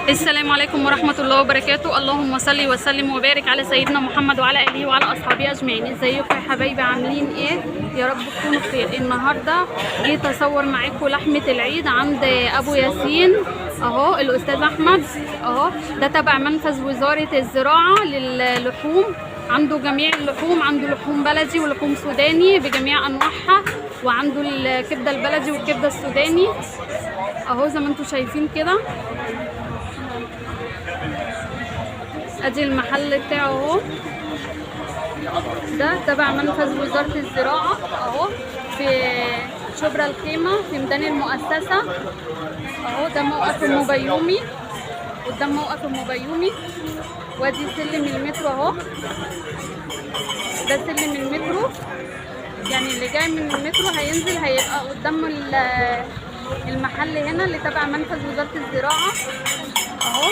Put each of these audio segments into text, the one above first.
السلام عليكم ورحمة الله وبركاته. اللهم صل وسلم وبارك على سيدنا محمد وعلى آله وعلى أصحابه أجمعين. ازيكم يا حبايبي، عاملين ايه؟ يا رب تكونوا بخير. النهارده جيت اصور معاكم لحمة العيد عند أبو ياسين اهو، الأستاذ أحمد اهو. ده تبع منفذ وزارة الزراعة للحوم، عنده جميع اللحوم، عنده لحوم بلدي ولحوم سوداني بجميع أنواعها، وعنده الكبدة البلدي والكبدة السوداني اهو زي ما انتم شايفين كده. ادي المحل بتاعه اهو، ده تبع منفذ وزارة الزراعة اهو في شبرا الخيمة في ميدان المؤسسة اهو. ده موقف المبيومي، قدام موقف المبيومي. وادي سلم المترو اهو، ده سلم المترو، يعني اللي جاي من المترو هينزل هيبقى قدام المحل هنا اللي تبع منفذ وزارة الزراعة اهو.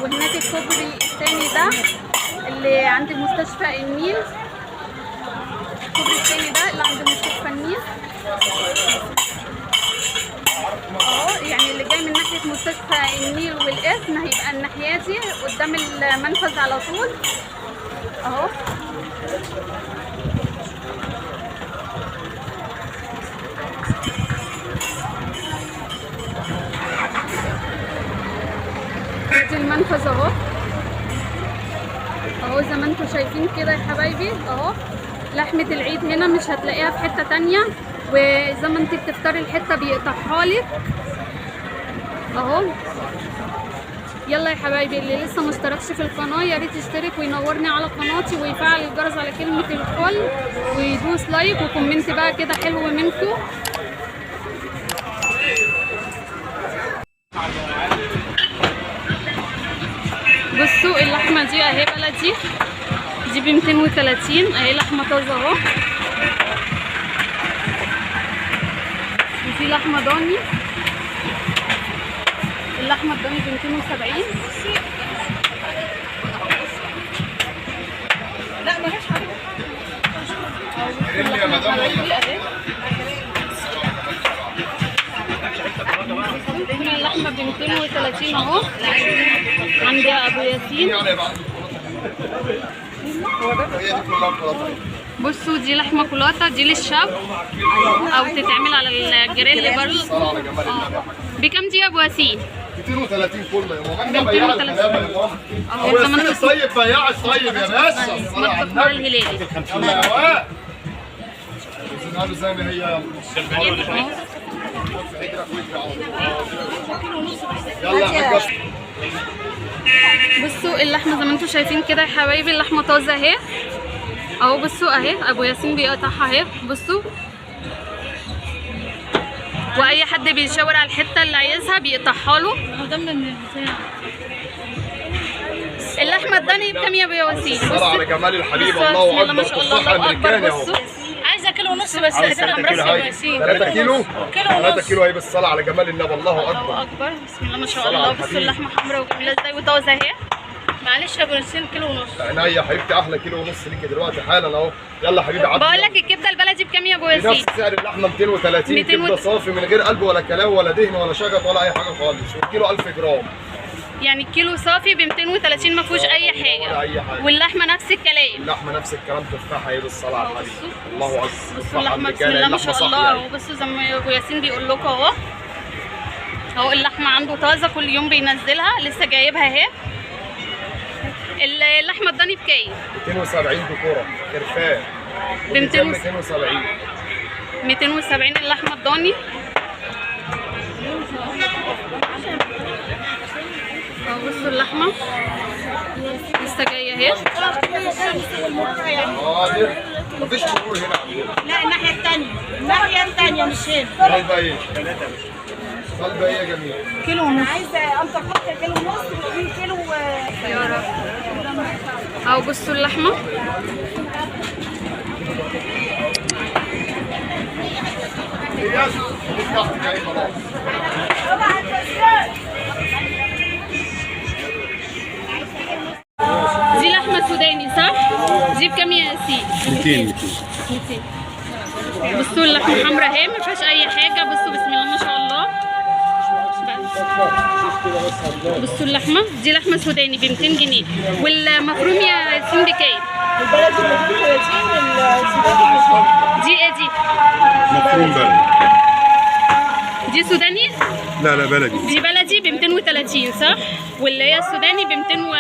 وهناك الكوبري الثاني ده اللي عند مستشفى النيل، الكوبري الثاني ده اللي عند مستشفى النيل اهو. يعني اللي جاي من ناحية مستشفى النيل والاسم هيبقى الناحية دي قدام المنفذ على طول اهو. ادي المنفذ اهو اهو زي ما انتم شايفين كده يا حبايبي اهو. لحمة العيد هنا مش هتلاقيها في حتة تانية، وزي ما انت بتختاري الحتة بيقطعها لك اهو. يلا يا حبايبي، اللي لسه مشتركش في القناة يا ريت يشترك وينورني على قناتي ويفعل الجرس على كلمة الكل ويدوس لايك وكومنت بقى كده حلو منكم. بصوا اللحمة دي اهي بلدي، دي ب 230 اهي، لحمة طازة اهو. وفي لحمة ضاني، اللحمة الضاني ب 270. لا مالهاش حاجة. اللحمة الحلوية اهي، كل اللحمة ب 230 اهو عند ابو ياسين. بصوا دي لحمة كولاطة، دي للشاب او تتعمل على الجريل برضه. بكام دي يا ابو ياسين؟ 230 كله يا ماما. ب 230 اهو زي ما انت طيب بياع الطيب يا باشا. مطبخ مع الهلالي يلا يا واد زي ما هي. يلا يا حاجة. بصوا اللحمه زي ما انتم شايفين كده يا حبايبي، اللحمه طازه اهي اهو. بصوا اهي ابو ياسين بيقطعها اهي، بصوا. واي حد بيشاور على الحته اللي عايزها بيقطعها له. اللحمه الضاني بكام يا ابو ياسين؟ صلاه على جمال الحبيب، الله اكبر. ما شاء الله، الله اكبر. بصوا عايزه كيلو ونص بس، هتبقى مرسله يا ياسين. 3 كيلو؟ كيلو ونص. 3 كيلو اهي بالصلاه على جمال النبي، الله اكبر. الله اكبر، بسم الله ما شاء الله. بصوا اللحمه حمراء وجميله ازاي وطازه اهي. معلش يا ابو ياسين كيلو ونص. عينيا يا حبيبتي، احلى كيلو ونص ليكي دلوقتي حالا اهو. يلا حبيبي عدي. بقول لك الكبده البلدي بكام يا ابو ياسين؟ بنفس سعر اللحمه 230. كبده صافي من غير قلب ولا كلاوي ولا دهن ولا شجط ولا اي حاجه خالص، والكيلو 1000 جرام. يعني الكيلو صافي ب 230 ما فيهوش اي حاجه. ولا اي حاجه. واللحمه نفس الكلام. اللحمه نفس الكلام، تفاحه اهي بالصلاه على الحبيب. الله اكبر. بصوا اللحمه بسم الله ما شاء الله اهو. بصوا زي ما ابو ياسين بيقول لكم اهو اهو. اللحمه عنده طازه كل يوم بينزلها، لسه جايبها اهي. اللحمه الضاني بكام؟ 270 دكوره كرفان ب 270. 270 اللحمه الضاني اهو. بصوا اللحمه لسه جايه اهي. مفيش مرور هنا عندنا. لا الناحيه الثانيه، الناحيه الثانيه مش هنا. طالبه ايه؟ طالبه ايه يا جميل؟ كيلو ونص. عايزه انتقاد كيلو ونص و2 كيلو يا رب اهو. بصوا اللحمه دي لحمه سوداني صح؟ دي بكام يا ياسين؟ 200. بصوا اللحمه حمراء اهي ما فيهاش اي حاجه. بصوا بسم الله ما شاء الله بصوا اللحمه دي لحمه سوداني ب 200 جنيه. والمفروم يا ياسين بكام؟ البلدي ب 230 والسوداني دي ايه دي؟ مفروم بلدي. دي سوداني؟ لا لا بلدي. دي بلدي ب 230 صح؟ واللي هي السوداني ب 200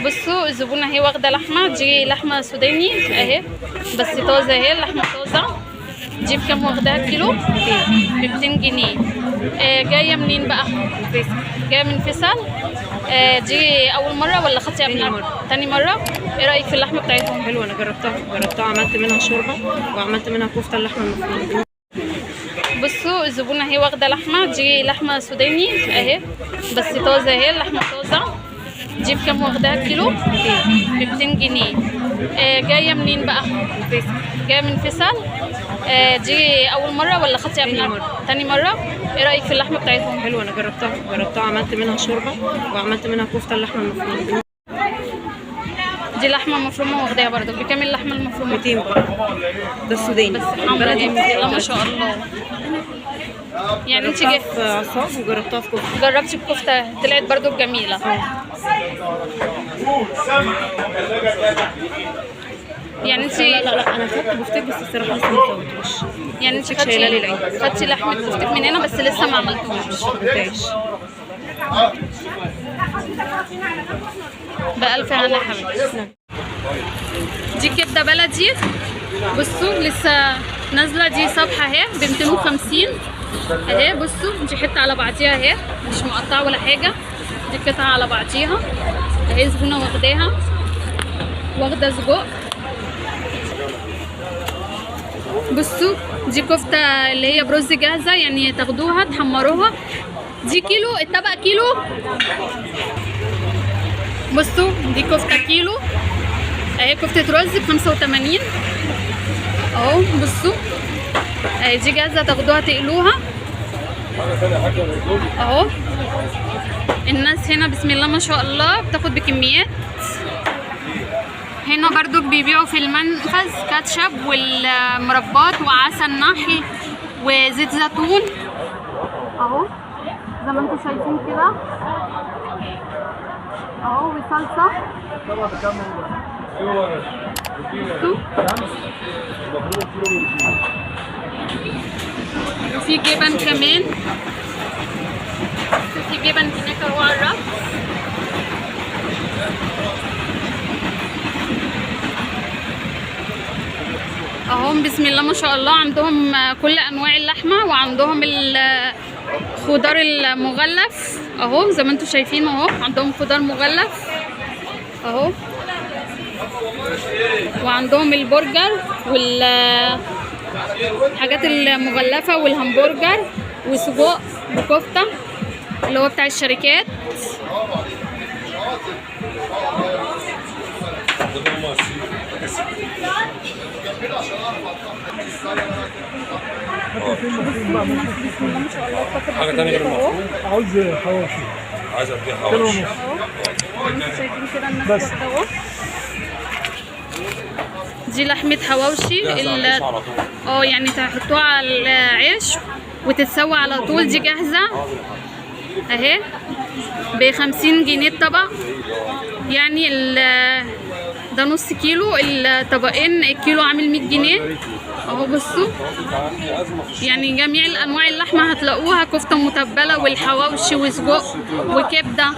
بصوا الزبونه اهي واخده لحمه، دي لحمه سوداني اهي بس طازه اهي، اللحمه طازه. دي بكام واخداها كيلو؟ ب 200 جنيه. جايه منين بقى؟ جايه من فيصل. دي اول مره ولا خدتي قبلها؟ تاني مره. ايه رايك في اللحمه بتاعتهم؟ حلوه، انا جربتها عملت منها شوربه وعملت منها كفته اللحمه المفرومه. بصوا الزبونه اهي واخده لحمه، دي لحمه سوداني اهي بس طازه اهي، اللحمه طازه. دي بكام واخداها كيلو؟ ب 200 جنيه. جايه منين بقى؟ جايه من فيصل. دي اول مره ولا خدتي قبلها؟ تاني مره. ايه رايك في اللحمه بتاعتهم؟ حلوه، انا جربتها عملت منها شوربه وعملت منها كفته اللحمه المفرومه. دي لحمه مفرومه واخداها برضه بكام اللحمه المفرومه؟ 200 برضه. ده السوداني بس حمرا دي ما شاء الله. يعني انت جربتها في عصاب وجربتها في كفته. جربتي الكفته طلعت برضه جميله. يعني انت لا انا خدت بفتيك بس الصراحه لسه ما سويتوش. يعني انت شايله لي العين. خدتي لحمه بفتيك من هنا بس لسه ما عملتوش. بألف هنا يا حبيبتي. دي كبده بلدي. بصوا لسه نازله، دي صفحه اهي ب 250 اهي. بصوا دي حته على بعضيها اهي، مش مقطعه ولا حاجه، دي قطعه على بعضيها اهي. زبونه واخداها، واخده سجق. بصوا دي كفته اللي هي برز جاهزه، يعني تاخدوها تحمروها. دي كيلو، الطبق كيلو. بصوا دي كفته كيلو اهي، كفته رز ب 85 اهو. بصوا اهي دي جاهزه تاخدوها تقلوها اهو. الناس هنا بسم الله ما شاء الله بتاخد بكميات. هنا برضو بيبيعوا في المنفذ كاتشب والمربات وعسل نحل وزيت زيتون اهو زي ما انتم شايفين كده اهو، وصلصه. وفي جبن كمان، في جبن هناك اهو على الرف. اهو بسم الله ما شاء الله عندهم كل انواع اللحمه، وعندهم الخضار المغلف اهو زي ما انتم شايفين اهو. عندهم خضار مغلف اهو، وعندهم البرجر والحاجات المغلفه والهمبرجر وسجق وكفته اللي هو بتاع الشركات. حاجة تانية غير المفروض. عاوز حواوشي. عايز اديها حواوشي. شايفين كده الناس اهو. دي لحمة حواوشي يعني تحطوها على العيش وتتسوى على طول. دي جاهزة اهي ب 50 جنيه الطبق، يعني ده نص كيلو، الطبقين الكيلو عامل 100 جنيه اهو. بصوا يعني جميع الانواع اللحمه هتلاقوها، كفته متبله والحواوشي وسجق وكبده،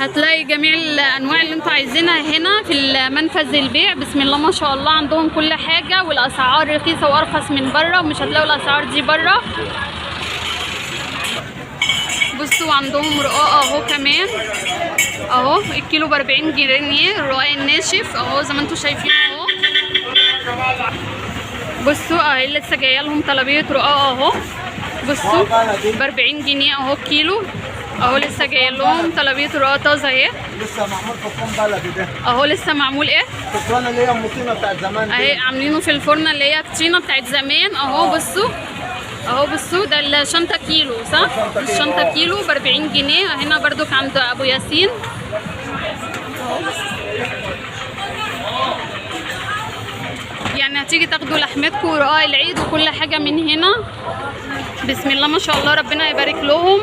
هتلاقي جميع الانواع اللي انتوا عايزينها هنا في المنفذ البيع. بسم الله ما شاء الله عندهم كل حاجه، والاسعار رخيصه وارخص من بره، ومش هتلاقوا الاسعار دي بره. بصوا عندهم رقاق اهو كمان اهو، الكيلو ب 40 جنيه الرقاق الناشف اهو زي ما انتوا شايفين اهو. بصوا اهي لسه جايه لهم طلبيه رقاق اهو. بصوا ب 40 جنيه اهو الكيلو اهو، لسه جايه لهم طلبيه رقاق طازه اهي. لسه معمول فطان بلدي ده. اهو لسه معمول ايه؟ الفطانه اللي هي الطينه بتاعت زمان اهي عاملينه في الفرن اللي هي الطينه بتاعت زمان اهو. بصوا اهو، بصوا ده الشنطه كيلو صح؟ الشنطه كيلو ب 40 جنيه. هنا برضو عند ابو ياسين اهو، يعني هتيجي تاخدوا لحمتكم ورقاق العيد وكل حاجه من هنا بسم الله ما شاء الله، ربنا يبارك لهم.